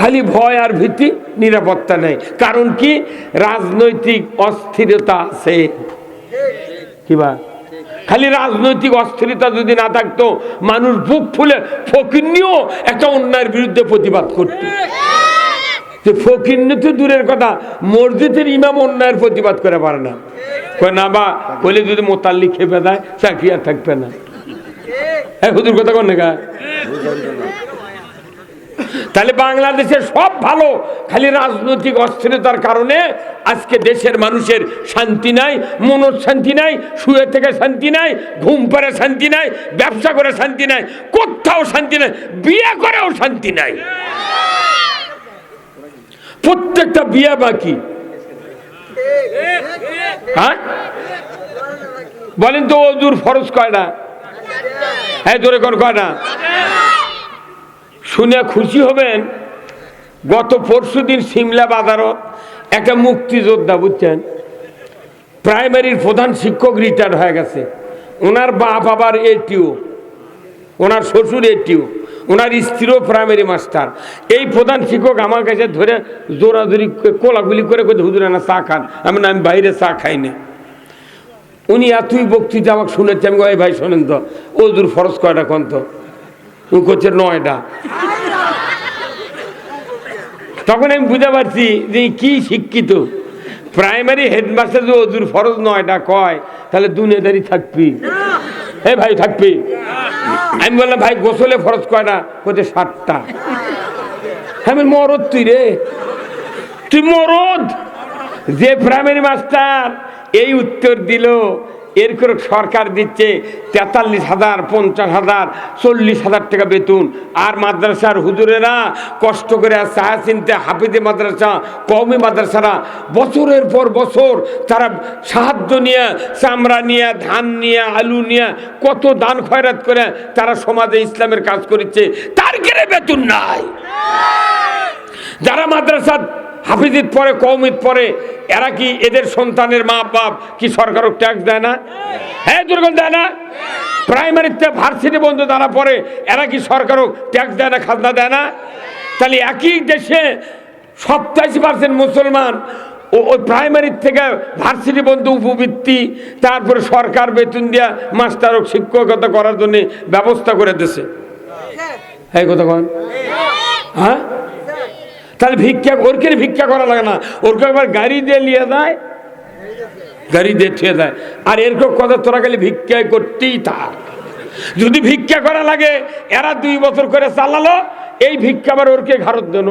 খালি ভয় আর ভীতি, নিরাপত্তা নেই। কারণ কি? রাজনৈতিক অস্থিরতা আছে। কিবা খালি রাজনৈতিক অস্থিরতা যদি না থাকতো, মানুষ বুক ফুলে ফকিন্নিও একটা অন্যায়ের বিরুদ্ধে প্রতিবাদ করত। ফকিন্নি তো দূরের কথা, মসজিদের ইমাম অন্যায়ের প্রতিবাদ করে পারে না। না বা বলে যদি মোতাল্লি খেপে দেয়, চাকরি আর থাকবে না। হ্যাঁ, হুজুর কথা কোন না? তাহলে বাংলাদেশের সব ভালো, খালি রাজনৈতিক অস্থিরতার কারণে আজকে দেশের মানুষের শান্তি নাই, মনের শান্তি নাই, শুয়ে থেকে শান্তি নাই, ঘুম পাড়ে শান্তি নাই, ব্যবসা করে শান্তি নাই, কোথাও শান্তি নাই, বিয়ে করেও শান্তি নাই। প্রত্যেকটা বিয়ে বাকি। হ্যাঁ বলেন তো, ওজুর ফরজ কয়টা? হ্যাঁ জোরে কোন কয়টা? শুনে খুশি হবেন, গত পরশুদিন সিমলা বাজারত একটা মুক্তিযোদ্ধা, বুঝছেন, প্রাইমারির প্রধান শিক্ষক রিটায়ার্ড হয়ে গেছে। ওনার বাপ আবার এটিও, ওনার শ্বশুর এটিও, ওনার স্ত্রীও প্রাইমারি মাস্টার। এই প্রধান শিক্ষক আমার কাছে ধরে জোরাজোরি কোলাগুলি করে হুজুর না চা খান। আমি বাইরে চা খাই না। উনি এতই বক্তৃতা আমাকে শুনেছে। আমি এই ভাই শোনেন তো, ওজুর ফরজ কয়টা কোন তো? উনি করছে 9টা। তখন আমি বুঝতে পারছি যে কি শিক্ষিত। প্রাইমারি হেডমাস্টার যে ওজুর ফরজ 9টা কয়, তাহলে দুনিয়াদারি থাকবি। হে ভাই থাকবি। আমি বললাম ভাই গোসলে ফরজ কয়টা? বলছে 7টা। আমি মরদ তুই রে, তুই মরদ। যে প্রাইমারি মাস্টার এই উত্তর দিল, এর করে সরকার দিচ্ছে 43,000, 50,000, 40,000 টাকা বেতন। আর মাদ্রাসার হুজুরেরা কষ্ট করে চাহা চিনতে, হাফিজে মাদ্রাসা, কওমি মাদ্রাসারা বছরের পর বছর তারা সাহায্য নিয়ে, চামড়া নিয়ে, ধান নিয়ে, আলু নিয়ে, কত দান খয়রাত করে তারা সমাজে ইসলামের কাজ করেছে, তার গেলে বেতন নাই। যারা মাদ্রাসা হাফিজিত পরে, কওমিত পরে, এরা কি এদের সন্তানের মা বাপ কি সরকারও ট্যাক্স দেয় না? হ্যাঁ দুর্গম দেয় না? প্রাইমারিতে ভার্সিটি বন্ধু যারা পড়ে, এরা কি সরকারও ট্যাক্স দেয় না, খাজনা দেয় না? তাহলে একই দেশে 87% মুসলমান ওই প্রাইমারি থেকে ভার্সিটি বন্ধু উপবৃত্তি, তারপরে সরকার বেতন দিয়া মাস্টার ও শিক্ষকতা করার জন্য ব্যবস্থা করে দিয়েছে। এই কথা কন। হ্যাঁ, তাহলে ভিক্ষা, ওরকে ভিক্ষা করা লাগে না, ওরকে একবার গাড়ি দিয়ে নিয়ে যায়, গাড়ি দিয়ে ছুঁয়ে যায়। আর এরকম কথা তোরা খালি ভিক্ষা করতেই থাক। যদি ভিক্ষা করা লাগে, এরা 2 বছর করে চালালো, এই ভিক্ষা আবার ওরকে ঘাড়ত দেন,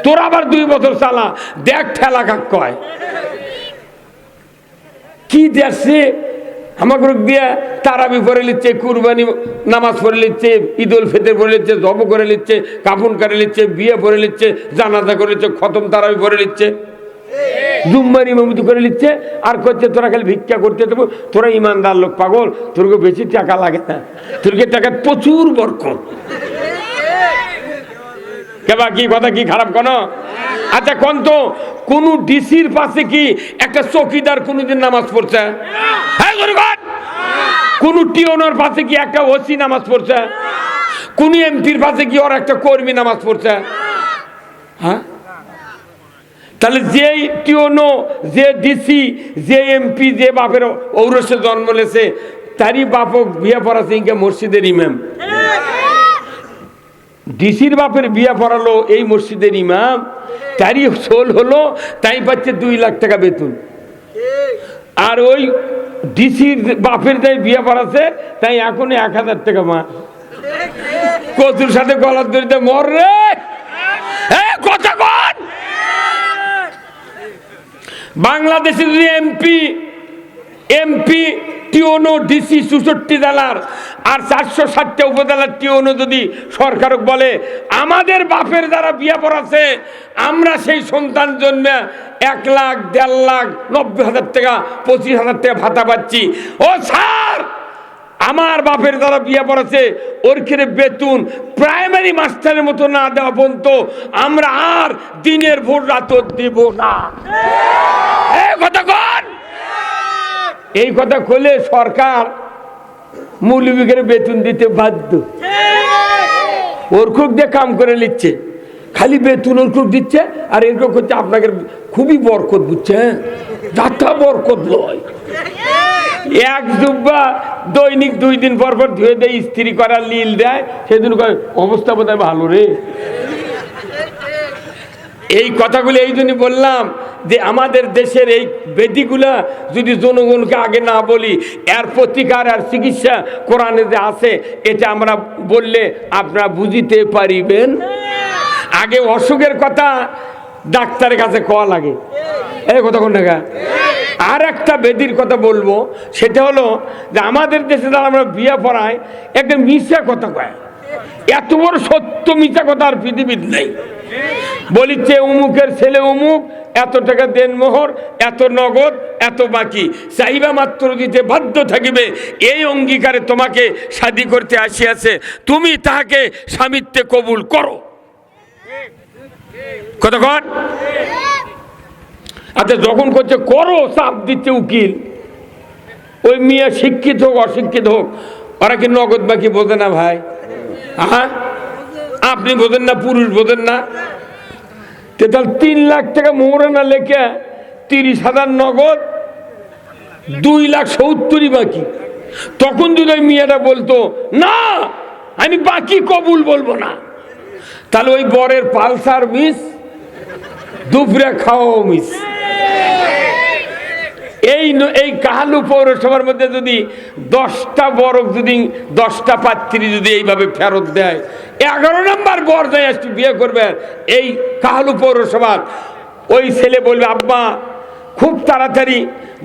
তোরা আবার 2 বছর চালা, দেখ ঠেলা কাক কয় কি দেখছে। আমাকে দিয়া তারাবি পড়ে নিচ্ছে, কুরবানি নামাজ পড়ে নিচ্ছে, ঈদ উল ফিতর পড়ে নিচ্ছে, জব করে নিচ্ছে, কাফন করে নিচ্ছে, বিয়ে পড়ে নিচ্ছে, জানাজা করে নিচ্ছে, খতম তারাবি পড়ে নিচ্ছে, জুম্মার ইমামতি করে নিচ্ছে। আর করছে তোরা খালি ভিক্ষা করতে দেবো, তোরা ইমানদার লোক পাগল, তোরকে বেশি টাকা লাগে না, তোরকে টাকা প্রচুর বরকত। কেবা কি কথা কি খারাপ কোন? আচ্ছা কোন তো, কোন ডিসির পাশে কি একটা চৌকিদার কোনদিন নামাজ পড়ছে? হ্যাঁ কোন টিওনার পাশে কি একটা ওসি নামাজ পড়ছে? কোন এমপির পাশে কি ওর একটা কর্মী নামাজ পড়ছে? হ্যাঁ, তাহলে যে টিওনো, যে ডিসি, যে এমপি, যে বাপের ঔরসে জন্ম লেছে, তারই বাপক বিয়ে পড়াছে ইনকে মসজিদের ইমাম। ডিসির বাপের বিয়ে পড়ালো এই মসজিদের ইমাম, তারই সোল হলো, তাই পাচ্ছে 2 লাখ টাকা বেতন। আর ওই ডিসির বাপের যাই বিয়ে পড়াছে, তাই এখন 1,000 টাকা মা। কচুর সাথে গলার দড়িতে মর রে, কথা কন। বাংলাদেশে যদি এমপি টিওনো, ডিসি 64 জেলার আর 460টা উপজেলার টিওনো যদি সরকারক বলে আমাদের বাপের যারা বিয়ে পড়াছে, আমরা সেই সন্তান জন্মে 1 লাখ, 1.5 লাখ, 90,000 টাকা, 25,000 টাকা ভাতা পাচ্ছি, ও স্যার আমার বাপের যারা বিয়ে পড়াছে ওর ক্ষেত্রে বেতন প্রাইমারি মাস্টারের মতো না দেওয়া পর্যন্ত আমরা আর দিনের ভোর রাত দিব না। কথা কন। এই কথা কইলে সরকার মৌলবীদের বেতন দিতে বাধ্য। ওর খুব দিয়ে কাম করে নিচ্ছে, খালি বেতন ওরকম দিচ্ছে আর এরকম করছে আপনাকে খুবই বরকত, বুঝছেন? যাত্রা বরকত লয়। এক জুব্বা দৈনিক 2 দিন পর পর ধুয়ে দেয়, ইস্ত্রি করার লীল দেয়, সেদিন অবস্থা বোধহয় ভালো রে। এই কথাগুলো এই জন্য বললাম যে আমাদের দেশের এই বেদিগুলা যদি জনগণকে আগে না বলি, এর প্রতিকার আর চিকিৎসা কোরআনে যে আছে এটা আমরা বললে আপনারা বুঝিতে পারিবেন। আগে অসুখের কথা ডাক্তারের কাছে কওয়া লাগে, এই কথা কোন টাকা। আর একটা বেদির কথা বলবো, সেটা হলো যে আমাদের দেশে যারা আমরা বিয়ে পড়াই একটা মিথ্যা কথা কয়, এত বড় সত্য মিথ্যা কথা আর পৃথিবীর নেই। বলিচ্ছে অমুকের ছেলে অমুক, এত টাকা দেন মোহর, এত নগদ, এত বাকি, চাহিদা মাত্র দিতে বাধ্য থাকিবে, এই অঙ্গীকারে তোমাকে শাদী করতে আসিয়াছে, তুমি তাহাকে স্বামিত্বে কবুল করো। কতক্ষণ? আচ্ছা, যখন করছে করো, চাপ দিচ্ছে উকিল, ওই মেয়ে শিক্ষিত হোক অশিক্ষিত হোক, ওরা কি নগদ বাকি বোঝে না ভাই? হ্যাঁ, আপনি বোঝেন না, পুরুষ বোঝেন না? তাহলে 3 লাখ টাকা মোহরে না লেখে 30,000 নগদ, 2,70,000 বাকি। তখন যদি ওই মেয়েটা বলতো না আমি বাকি কবুল বলবো না, তাহলে ওই বরের পালসার মিস, দুপুরে খাওয়াও মিস। এই কাহালু পৌরসভার মধ্যে যদি 10টা বরক, যদি 10টা পাত্রী যদি এইভাবে ফেরত দেয়, 11 নম্বর বর যায় আসতে বিয়ে করবে এই কাহালু পৌরসভার, ওই ছেলে বলবে আব্বা খুব তাড়াতাড়ি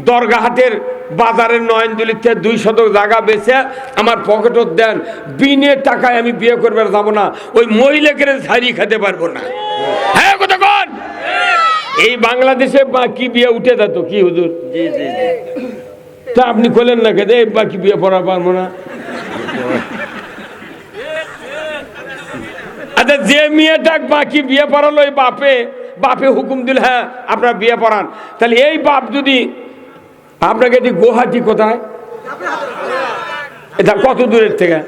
দরগাহাটের বাজারের নয়নজলিতে 200 জায়গা বেচে আমার পকেটত দেন, বিনে টাকায় আমি বিয়ে করবে যাবো না, ওই মহিলাকে ছাড়িয়ে খেতে পারবো না। হ্যাঁ কথা কন? এই বাংলাদেশে বাকি বিয়ে উঠে যেত কি হুজুর? তা আপনি বলেন না কে বাকি বিয়ে পড়া পারবো না? আচ্ছা, যে মেয়েটা বাকি বিয়ে পড়ালো ওই বাপে হুকুম দিল হ্যাঁ আপনার বিয়ে পড়ান, তাহলে এই বাপ যদি আপনাকে গুয়াহাটি কোথায়, এটা কত দূরের থেকে,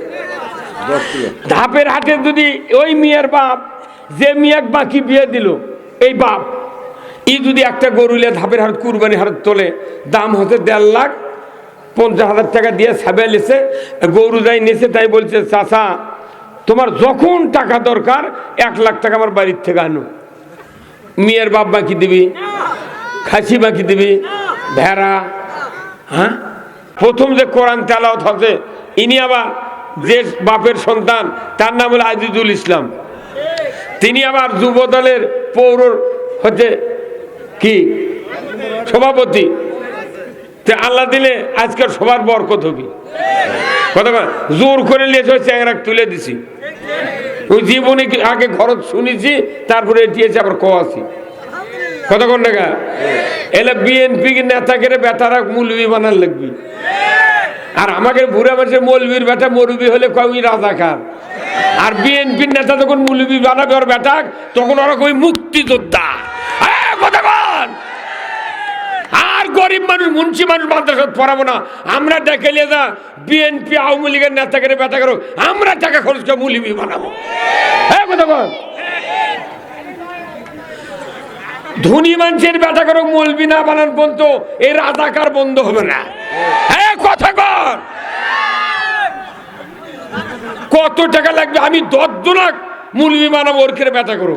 ধাপের হাটে যদি ওই মেয়ের বাপ যে মেয়ে বাকি বিয়ে দিল, এই বাপ যদি একটা গরুলে ধাপের হাট কুরবানি হাট তোলে, দাম হচ্ছে 1,50,000 টাকা দিয়ে ছাবে লেছে, গরু যাই নিয়েছে, তাই বলছে চাচা তোমার যখন টাকা দরকার 1 লাখ টাকা আমার বাড়ির থেকে আনো। মেয়ের বাপ বাকি দিবি, খাসি বাকি দিবি, ভেড়া। হ্যাঁ, প্রথম যে কোরআন তেলাওয়াত হচ্ছে, ইনি আবার যে বাপের সন্তান, তার নাম হলো আজিজুল ইসলাম, তিনি আবার যুব দলের পৌর হচ্ছে কি সভাপতি। আল্লাহ দিলে আজকের সবার বরকত হবে। কথা জোর করে নিয়েছে, চ্যাংরা তুলে দিছি, ওই জীবনে আগে খরচ শুনেছি, তারপরে এটিয়েছে আবার কোয়াছি। কতক্ষণ টাকা এলে বিএনপি নেতাকে বেটারা মৌলবি বানার লাগবি, আর আমাকে বুড়া মানুষের মৌলবীর বেটা মরুবি হলে কই রাজাকার, আর বিএনপির নেতা যখন মৌলবি বানাবে ওর বেটা, তখন ওরা কই মুক্তিযোদ্ধা। কতক্ষণ? আর গরিব মানুষ মুন্সি মানুষ মাদ্রাসা পড়াবো না আমরা, ডেকে নিয়ে যা বিএনপি আওয়ামী লীগের নেতাকে বেটা করো, আমরা টাকা খরচ করে মৌলবি বানাবো। হ্যাঁ কতক্ষণ? ধনী মানুষের বেটা করো মৌলবি না বানান পর্যন্ত এই রাজাকার বন্ধ হবে না। হ্যাঁ কথা কর, কত টাকা লাগবে? আমি 10 লাখ মৌলবি বানাবো, ওর করে বেটা করো।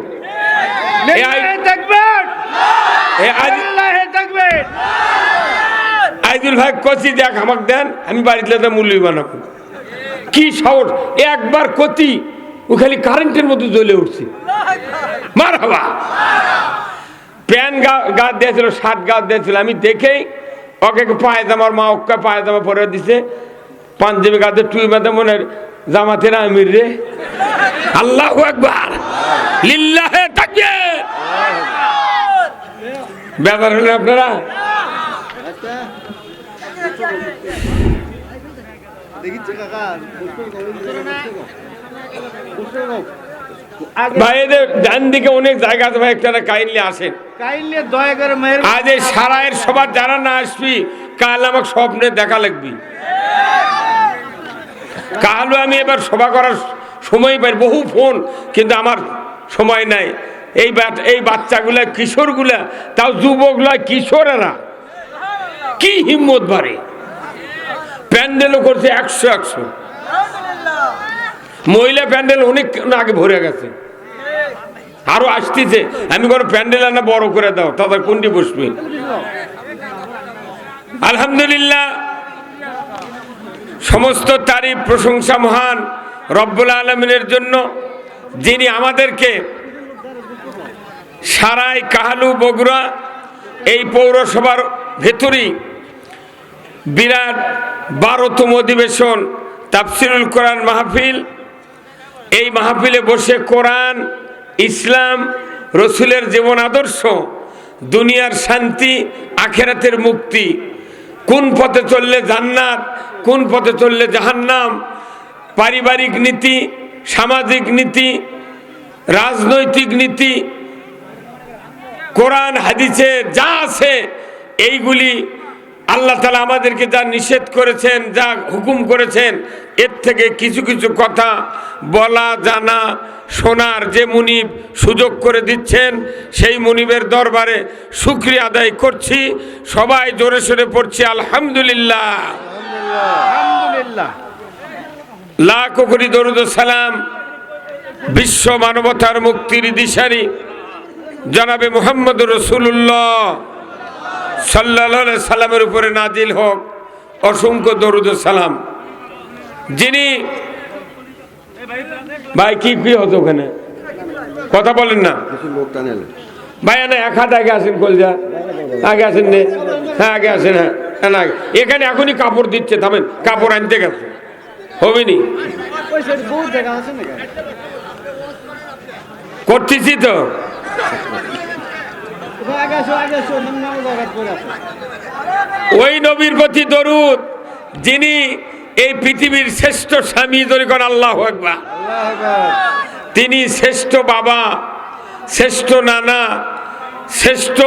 আইদুল ভাই কচি দেখ আমাকে দেন, আমি বাড়িতে মৌলবি বানাবো। কি সাহস! একবার কতি ও খালি কারেন্টের মতো জ্বলে উঠছে। মারহাবা। প্যান্ট গা দিয়েছিল, শার্ট গা দিয়েছিল, আমি দেখেই ওকে পায়জামার মা ওকে পায়জামা পরে দিছে, পাঞ্জাবি গাতে টুই মাথা মনের জামাতের আমির রে। আল্লাহু আকবার, লিল্লাহে তাকবীর। বেজার হলেন আপনারা? ভাইদের ডান দিকে অনেক জায়গা আছে ভাই, একটা কাইন্ডলি আসেন, আজ এই সারায়ের সবার যারা না আসবি কাল আমাকে স্বপ্নে দেখা লাগবি। কালও আমি এবার সভা করার সময় পাই, বহু ফোন, কিন্তু আমার সময় নাই। এই বাচ্চাগুলা, কিশোরগুলা, তাও যুবকগুলা, কিশোরেরা কি হিম্মত বাড়ে। প্যান্ডেলও করছে 100 মহিলা প্যান্ডেল অনেক আগে ভরে গেছে, আরো আসতেছে। আমি কোনো প্যান্ডেল না বড় করে দাও, তাদের কোনটি বসবে। আলহামদুলিল্লাহ, সমস্ত তারিফ প্রশংসা মহান রব্বুল আলামিনের জন্য, যিনি আমাদেরকে সারাই কাহালু বগুড়া এই পৌরসভার ভেতরেই বিরাট 12তম অধিবেশন তাফসিরুল কোরআন মাহফিল, এই মাহফিলে বসে কোরআন, ইসলাম, রসুলের জীবন আদর্শ, দুনিয়ার শান্তি, আখেরাতের মুক্তি, কোন পথে চললে জান্নাত, কোন পথে চললে জাহান্নাম, পারিবারিক নীতি, সামাজিক নীতি, রাজনৈতিক নীতি, কোরআন হাদিসে যা আছে এইগুলি আল্লাহ তাআলা আমাদেরকে যা নিষেধ করেছেন, যা হুকুম করেছেন, এর থেকে কিছু কিছু কথা বলা, জানা, শোনার যে মুনিব সুযোগ করে দিচ্ছেন, সেই মুনিবের দরবারে শুকরিয়া আদায় করছি। সবাই জোরে সোরে পড়ছি আলহামদুলিল্লাহ। লাখো কোটি দরুদ ও সালাম বিশ্ব মানবতার মুক্তির দিশারি জনাবে মুহাম্মদুর রাসূলুল্লাহ সাল্লাল্লাহু আলাইহি সাল্লামের উপরে নাজিল হোক অসংখ্য দরুদ ও সালাম। যিনি ভাই কি হতো ওখানে কথা বলেন না ভাই, না এক হাত আগে আসেন, কলজা আগে আসেন নে, হ্যাঁ আগে আসেন, হ্যাঁ না এখানে এখনই কাপড় দিচ্ছে, থামেন, কাপড় আনতে গেছে হবেনি, করতেছি তো। ওই নবীর প্রতি দরুদ যিনি এই পৃথিবীর শ্রেষ্ঠ স্বামী, যখন আল্লাহু আকবার, তিনি শ্রেষ্ঠ বাবা, শ্রেষ্ঠ নানা, শ্রেষ্ঠ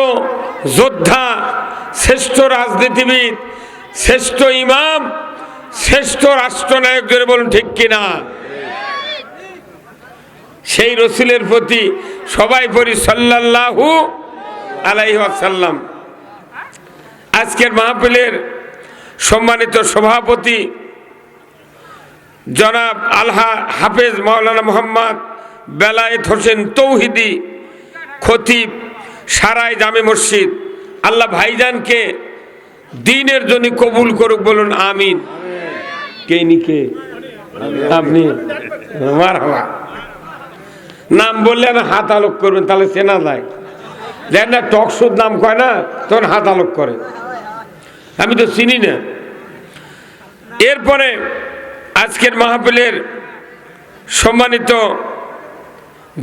যোদ্ধা, শ্রেষ্ঠ রাজনীতিবিদ, শ্রেষ্ঠ ইমাম, শ্রেষ্ঠ রাষ্ট্রনায়ক, জোরে বলুন ঠিক কিনা। সেই রসুলের প্রতি সবাই পড়ি সাল্লাল্লাহু আলাইহি ওয়াসাল্লাম। আজকের মাহফিলের সম্মানিত সভাপতি জনাব আলহা হাফেজ মাওলানা মোহাম্মদ বেলায়েত হোসেন তৌহিদি, খতিব সারাই জামে মসজিদ, আল্লাহ ভাইজানকে দ্বীনের জন্য কবুল করুক, বলুন আমিন। কে নিকে আপনি মারহাবা, নাম বললে না হাত আলোক করবেন, তাহলে চেনা যায়। দেখেন না টকশোর নাম কয় না, তখন হাত আলোক করে, আমি তো চিনি না। এরপরে আজকের মাহফিলের সম্মানিত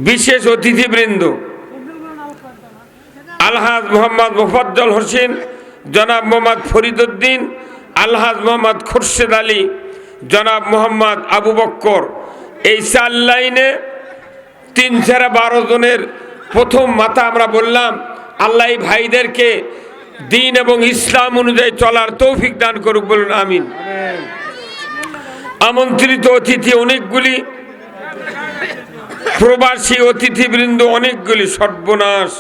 বিশেষ অতিথিবৃন্দ, আলহাজ মোহাম্মদ মোফাজ্জল হোসেন, জনাব মোহাম্মদ ফরিদউদ্দিন, আলহাজ মোহাম্মদ খুরশেদ আলী, জনাব মোহাম্মদ আবু বক্কর, এই 4 লাইনে 3-12 জনের প্রথম মাথা আমরা বললাম। আল্লাহ এই ভাইদেরকে দ্বীন এবং ইসলাম অনুযায়ী চলার তৌফিক দান করুক, বলুন আমিন। আমন্ত্রিত অতিথি অনেকগুলি, প্রবাসী অতিথিবৃন্দ অনেকগুলি, সর্বনাশ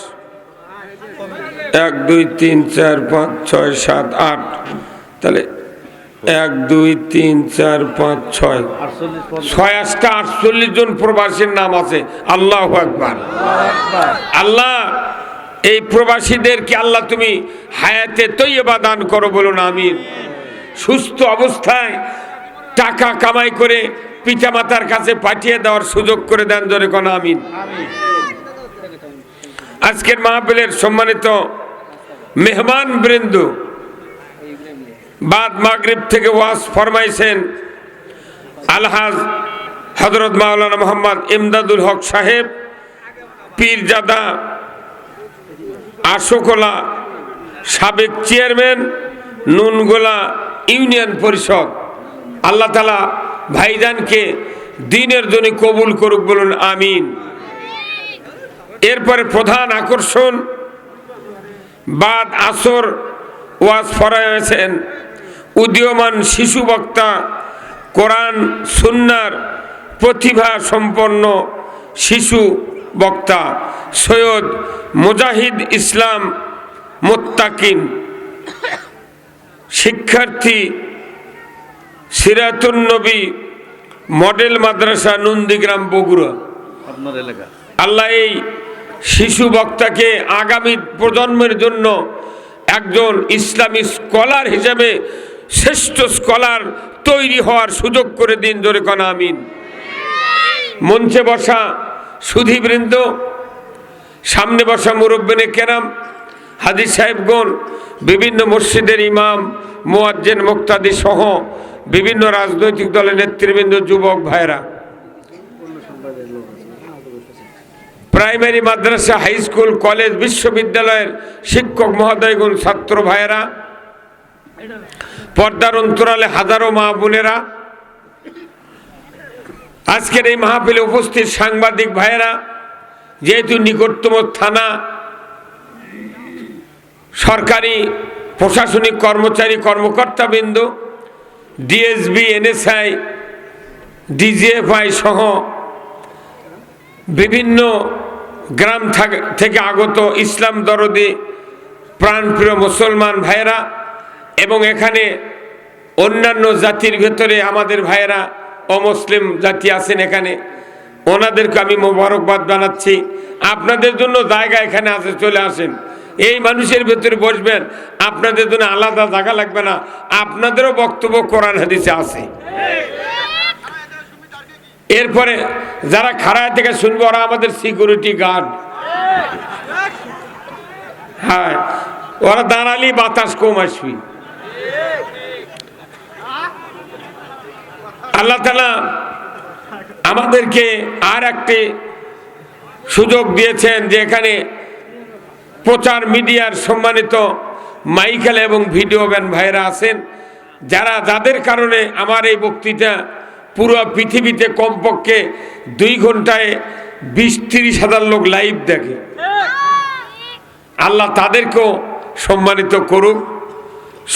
1 2 3 4 5 6 7 8, তাহলে 1 2 3 4 5 6 48 জন প্রবাসীর নাম আছে। আল্লাহু আকবার। আল্লাহ এই প্রবাসীদেরকে আল্লাহ তুমি হায়াতে তৈয়বা দান করো, বলুন আমিন। সুস্থ অবস্থায় টাকা কামাই করে পিতামাতার কাছে পাঠিয়ে দেওয়ার সুযোগ করে দেন, জোরে কোন আমিন। আজকের মাহফিলের সম্মানিত মেহমান বৃন্দ, বাদ মাগরিব থেকে ওয়াজ ফরমাইছেন আলহাজ হযরত মাওলানা মোহাম্মদ ইমদাদুল হক সাহেব, পীরজাদা আশোকোলা সাবেক চেয়ারম্যান, নুনগোলা ইউনিয়ন পরিষদ। আল্লাহ তাআলা ভাইজানকে দ্বীনের জন্য কবুল করুক, বলুন আমিন। এরপরে প্রধান আকর্ষণ, বাদ আসর ওয়াজ ফরমাইছেন উদীয়মান শিশু বক্তা, কোরআন সুন্নাহর প্রতিভা সম্পন্ন শিশু বক্তা সৈয়দ মুজাহিদ ইসলাম মুত্তাকিন, শিক্ষার্থী সিরাতুন নবী মডেল মাদ্রাসা নন্দীগ্রাম বগুড়া। আল্লাহ এই শিশু বক্তাকে আগামী প্রজন্মের জন্য একজন ইসলামী স্কলার হিসেবে শ্রেষ্ঠ স্কলার তৈরি হওয়ার সুযোগ করে দিন, জোরে কোন আমিন। মঞ্চে বসা সুধীবৃন্দ, সামনে বসা মুরব্বিনে কেরাম, হাজী সাহেবগণ, বিভিন্ন মসজিদের ইমাম, মুয়াজ্জিন, মুক্তাদি সহ বিভিন্ন রাজনৈতিক দলের নেতৃবৃন্দ, যুবক ভাইরা, প্রাইমারি, মাদ্রাসা, হাই স্কুল, কলেজ, বিশ্ববিদ্যালয়ের শিক্ষক মহোদয়গণ, ছাত্র ভাইয়েরা, পর্দার অন্তরালে হাজারো মা বোনেরা, আজকের এই মাহফিলে উপস্থিত সাংবাদিক ভাইয়েরা, যেহেতু নিকটতম থানা, সরকারি প্রশাসনিক কর্মচারী, কর্মকর্তাবৃন্দ, ডিএসবি, এনএসআই, ডিজিএফআই সহ বিভিন্ন গ্রাম থেকে আগত ইসলাম দরদি প্রাণপ্রিয় মুসলমান ভাইয়েরা, এবং এখানে অন্যান্য জাতির ভেতরে আমাদের ভাইয়েরা অমুসলিম জাতি আছেন, এখানে ওনাদেরকে আমি মোবারকবাদ জানাচ্ছি। আপনাদের জন্য জায়গা এখানে আছে, চলে আসেন, এই মানুষের ভেতরে বসবেন, আপনাদের জন্য আলাদা জায়গা লাগবে না, আপনাদেরও বক্তব্য কোরআন হাদিসে আছে। এরপরে যারা খাড়ায় থেকে শুনবে ওরা আমাদের সিকিউরিটি গার্ড, হ্যাঁ, ওরা দাঁড়ালি বাতাস কম আসবি। আল্লাহ তাআলা আমাদেরকে আর একটি সুযোগ দিয়েছেন যে এখানে প্রচার মিডিয়ার সম্মানিত মাইকেল এবং ভিডিও ম্যান ভাইরা আছেন, যাদের কারণে আমার এই বক্তৃতা পুরো পৃথিবীতে কমপক্ষে 2 ঘন্টায় 20-30 হাজার লোক লাইভ দেখে। আল্লাহ তাদেরকেও সম্মানিত করুক।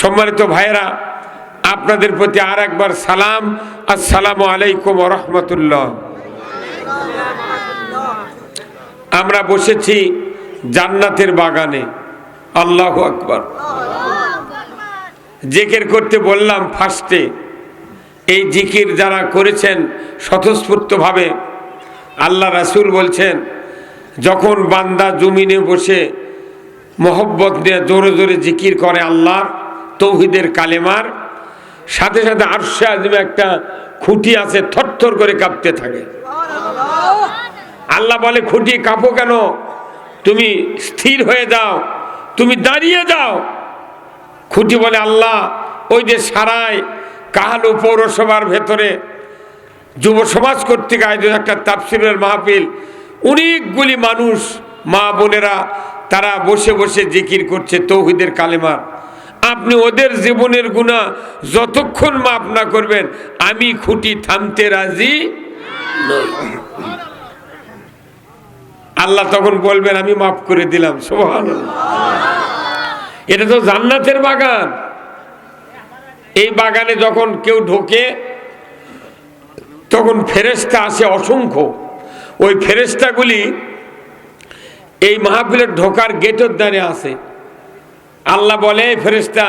সম্মানিত ভাইরা, আপনাদের প্রতি আর একবার সালাম, আসসালামু আলাইকুম ওয়া রাহমাতুল্লাহ। আমরা বসেছি জান্নাতের বাগানে। আল্লাহু আকবার। জিকির করতে বললাম ফার্স্টে, এই জিকির যারা করেছেন স্বতঃস্ফূর্তভাবে, আল্লাহ রাসূল বলছেন যখন বান্দা জমিনে বসে মহব্বত নিয়ে জোরে জোরে জিকির করে আল্লাহর তৌহিদের কালেমার, সাথে সাথে আরশে আযমে একটা খুঁটি আছে, থরথর করে কাঁপতে থাকে। আল্লাহ বলে, খুঁটি কাঁপো কেন? তুমি স্থির হয়ে যাও, তুমি দাঁড়িয়ে যাও। খুঁটি বলে, আল্লাহ, ওই যে সারায় কাহালু পৌরসভার ভেতরে যুব সমাজ কর্তৃক আয়োজিত একটা তাফসীরের মাহফিল, অনেকগুলি মানুষ, মা বোনেরা, তারা বসে বসে জিকির করছে তৌহিদের কালেমার। আপনি ওদের জীবনের গুনাহ যতক্ষণ মাফ না করবেন, আমি খুঁটি থামতে রাজি নই। আল্লাহ তখন বলবেন, আমি মাফ করে দিলাম। সুবহানাল্লাহ। এটা তো জান্নাতের বাগান। এই বাগানে যখন কেউ ঢোকে তখন ফেরেশতা আসে অসংখ্য। ওই ফেরেশতাগুলি এই মাহফিলের ঢোকার গেটের দ্বারে আসে। আল্লাহ বলে, ফেরেশতা,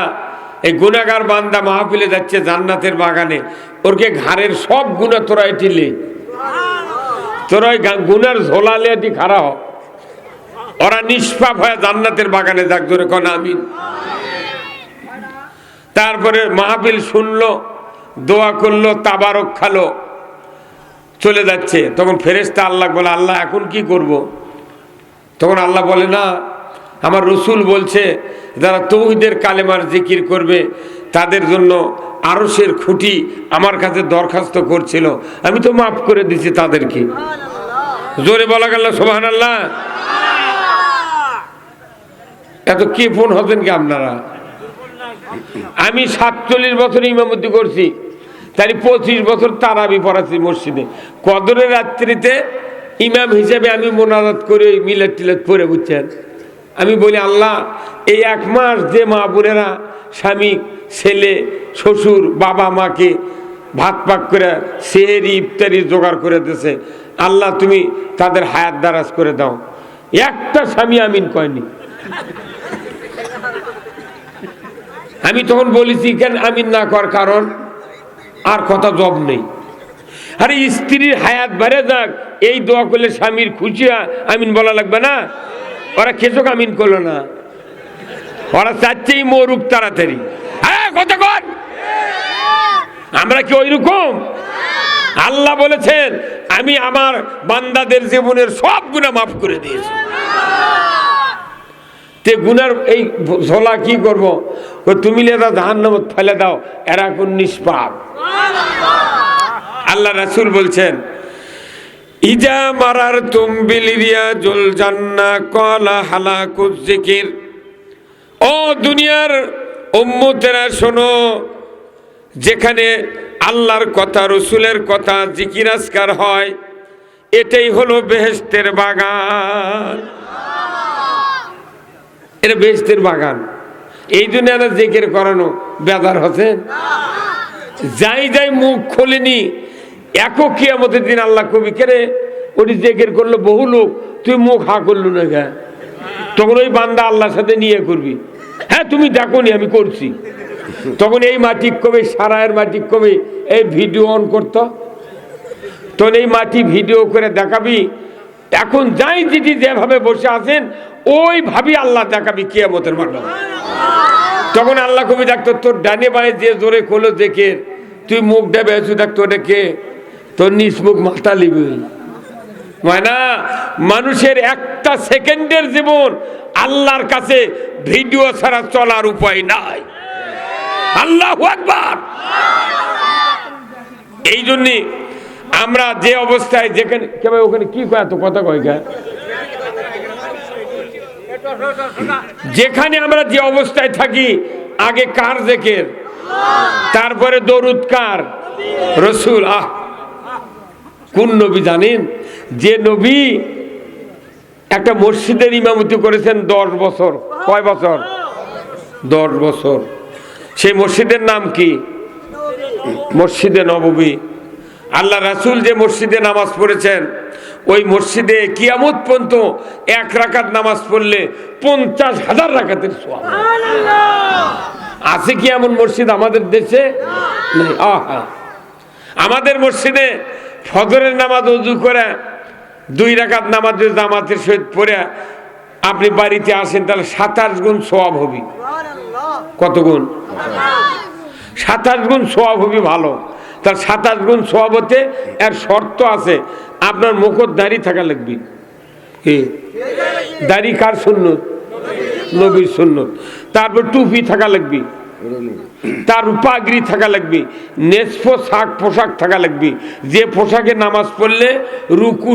এই গুনাহগার বান্দা মাহফিলে যাচ্ছে জান্নাতের বাগানে, ওরকে ঘাড়ের সব গুনাহ তোরা এটিলে, তোরা ওই গুনার ঝোলালে এটি খাড়া হ, ওরা নিষ্পাপ হয়ে জান্নাতের বাগানে যাক, জোরে কোন আমিন। তারপরে মাহফিল শুনলো, দোয়া করলো, তাবারক খালো, চলে যাচ্ছে। তখন ফেরেশতা আল্লাহ বলে, আল্লাহ এখন কি করব? তখন আল্লাহ বলে, না, আমার রসুল বলছে যারা তৌহিদের কালেমার জিকির করবে তাদের জন্য আরশের খুঁটি আমার কাছে দরখাস্ত করছিল, আমি তো মাফ করে দিছি তাদেরকে। জোরে বলা গেল সুবহানাল্লাহ। এত কি ফোন হতেন কি আপনারা? আমি 47 বছর ইমামতি করছি, তাই 25 বছর তারাবি পড়াচ্ছি মসজিদে। কদরের রাত্রিতে ইমাম হিসেবে আমি মোনাজাত করে মিলাদ টিলাদ পড়ে, বুঝছেন। আমি বলি, আল্লাহ, এই 1 মাস যে মা বোনেরা স্বামী, ছেলে, শ্বশুর, বাবা মাকে ভাত পাক করে সেহেরি ইফতারি জোগাড় করে দিয়েছে, আল্লাহ তুমি তাদের হায়াত দারাজ করে দাও। একটা স্বামী আমিন কয়নি। আমি তখন বলেছি কেন আমিন না কর, কারণ আর কথা জব নেই। আরে স্ত্রীর হায়াত বাড়ে যাক এই দোয়া করলে স্বামীর খুশি আমিন বলা লাগবে না? ওরা খেচক আমিন করলো না, ওরা চাচ্ছেই মরুক তাড়াতাড়ি। হ্যাঁ কথা কর, আমরা কি ওই রকম? আল্লাহ বলেছেন আমি আমার বান্দাদের জীবনের সব গুনাহ মাফ করে দিয়েছি। তে গুনার এই ঝোলা কি করব? তুমি লেদা জাহান্নামে ফেলে দাও, এরা কোন নিষ্পাপ। আল্লাহ রাসূল বলছেন ইজা মারার তুম বিলিয়া জুল জান্নাহ ক্বালা হালাকুজ যিকির। ও দুনিয়ার উম্মতেরা শোনো, যেখানে আল্লাহর কথা রসুলের কথা জিকির আজকার হয় এটাই হলো বেহেশতের বাগান। এটা বেহেশতের বাগান। এই জন্য এরা জিকির করানো বেজার হচ্ছেন। যাই যাই মুখ খোলেনি একক কিয়ামতের দিন আল্লাহ কবি কেরে ওটি জিকির করলো বহু লোক, তুই মুখ হা করলু না গা। তখন ওই বান্দা আল্লাহর সাথে নিয়ে করবি, হ্যাঁ তুমি দেখো নি আমি করছি। তখন এই মাটি কবে সারায়ের মাটি কবে এই ভিডিও অন করত, তখন এই মাটি ভিডিও করে দেখাবি। এখন যাই যেটি যেভাবে বসে আছেন ওই ভাবি আল্লাহ দেখাবি কিয়ামতের মাঠে। তখন আল্লাহ কবি দেখতো তোর ডানে বাঁয়ে যে জোরে খোলো দেখে তুই মুখ দেবে দেখতো ওটা কে, তোর নিজ মুখ মাথা লিবি। না, মানুষের একটা সেকেন্ডের জীবন আল্লাহর কাছে ভিডিও ছাড়া চলার উপায় নাই। আল্লাহু আকবার। এই জন্য আমরা যে অবস্থায় যেখানে কেবল ওখানে কি কয় এত কথা কয় গা, যেখানে আমরা যে অবস্থায় থাকি আগে কার জিকির, তারপরে দরুদ কার? রসুল। কোন নবী জানেন? যে নবী একটা মসজিদের ইমামতি করেছেন 10 বছর। কয় বছর? 10 বছর। সেই মসজিদের নাম কি? মসজিদে নববী। আল্লাহ রাসূল যে মসজিদে নামাজ পড়েছেন ওই মসজিদে কিয়ামত পর্যন্ত 1 রাকাত নামাজ পড়লে 50,000 রাকাতের সওয়াব। আছে কি এমন মসজিদ আমাদের দেশে? নেই। আমাদের মসজিদে ফজরের নামাজ ওযু করে 2 রাকাত নামাজ জামাতের সহিত পড়ে আপনি বাড়িতে আসেন তাহলে 27 গুণ সওয়াব হবে। কত গুণ? 27 গুণ সওয়াব হবে। ভালো, তার 27 গুণ সওয়াব হতে এর শর্ত আছে, আপনার মুখত দাড়ি থাকা লাগবে। কি দাড়ি? কার সুন্নত? নবীর সুন্নত। তারপর টুপি থাকা লাগবে, তার পাগড়ি থাকা লাগবে, নেসফ শাক পোশাক থাকা লাগবে, যে পোশাকে নামাজ পড়লে রুকু